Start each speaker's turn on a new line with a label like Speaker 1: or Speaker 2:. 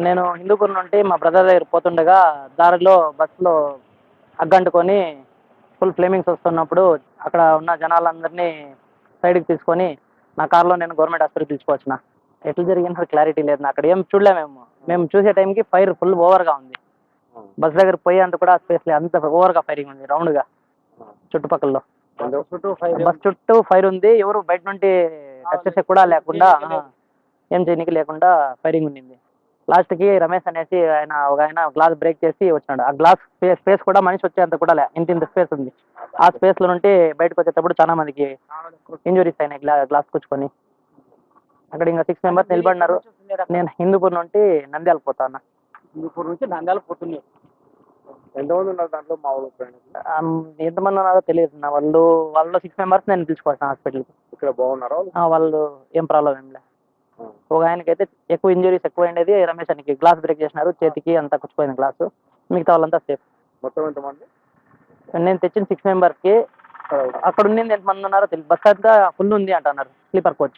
Speaker 1: నేను హిందూపూర్ నుండి మా బ్రదర్ దగ్గర పోతుండగా దారిలో బస్సులో అగ్గంటుకొని ఫుల్ ఫ్లేమింగ్స్ వస్తున్నప్పుడు అక్కడ ఉన్న జనాలందరినీ సైడ్కి తీసుకొని నా కార్లో నేను గవర్నమెంట్ హాస్పిటల్కి తీసుకువచ్చిన. ఎట్లా జరిగిందో క్లారిటీ లేదు. అక్కడ ఏం చూడలే మేము చూసే టైంకి ఫైర్ ఫుల్ ఓవర్గా ఉంది. బస్ దగ్గర పోయేంత కూడా స్పేస్ లేదు, అంత ఓవర్గా ఫైరింగ్ ఉంది రౌండ్గా చుట్టుపక్కల. బస్ చుట్టూ ఫైర్ ఉంది, ఎవరు బయట నుండి టచ్ చేసే కూడా లేకుండా, ఏం చేయనికి లేకుండా ఫైరింగ్ ఉండింది. లాస్ట్కి రమేష్ అనేసి ఒక ఆయన గ్లాస్ బ్రేక్ చేసి వచ్చినాడు. ఆ గ్లాస్ స్పేస్ కూడా మనిషి వచ్చేంత కూడా లే, ఇంత స్పేస్ ఉంది. ఆ స్పేస్ లో నుండి బయటకు వచ్చేటప్పుడు చాలా మందికి ఇంజురీస్ అయినాయి గ్లాస్ కూర్చుకొని. అక్కడ ఇంకా 6 మెంబర్స్ నిలబడినారు. నేను హిందూపూర్ నుండి నంద్యాల పోతా అన్న.
Speaker 2: హిందూపూర్ నుంచి నంద్యాల పోతుంది. ఎంతమంది ఉన్నారు దాంట్లో మామూలు
Speaker 1: ఎంతమంది ఉన్నారో తెలియదు అన్న. వాళ్ళు 6 మెంబర్స్ నేను పిలుచుకోవాల్సిన హాస్పిటల్కి.
Speaker 2: ఇక్కడ బాగున్నారా?
Speaker 1: వాళ్ళు ఏం ప్రాబ్లం ఏం లేదు. ఒక ఆయనకైతే ఎక్కువ ఇంజరీస్ ఎక్కువ ఉండేది, రమేష్ అనికి గ్లాస్ బ్రేక్ చేసినారు, చేతికి అంతా కూర్చుపోయింది గ్లాసు. మిగతా వాళ్ళంతా సేఫ్.
Speaker 2: మొత్తం ఎంతమంది?
Speaker 1: నేను తెచ్చిన 6 మెంబర్స్కి అక్కడ ఉన్నది ఎంతమంది ఉన్నారో తెలియదు. బస్ అంతా ఫుల్ ఉంది అంటున్నారు, స్లీపర్ కోచ్.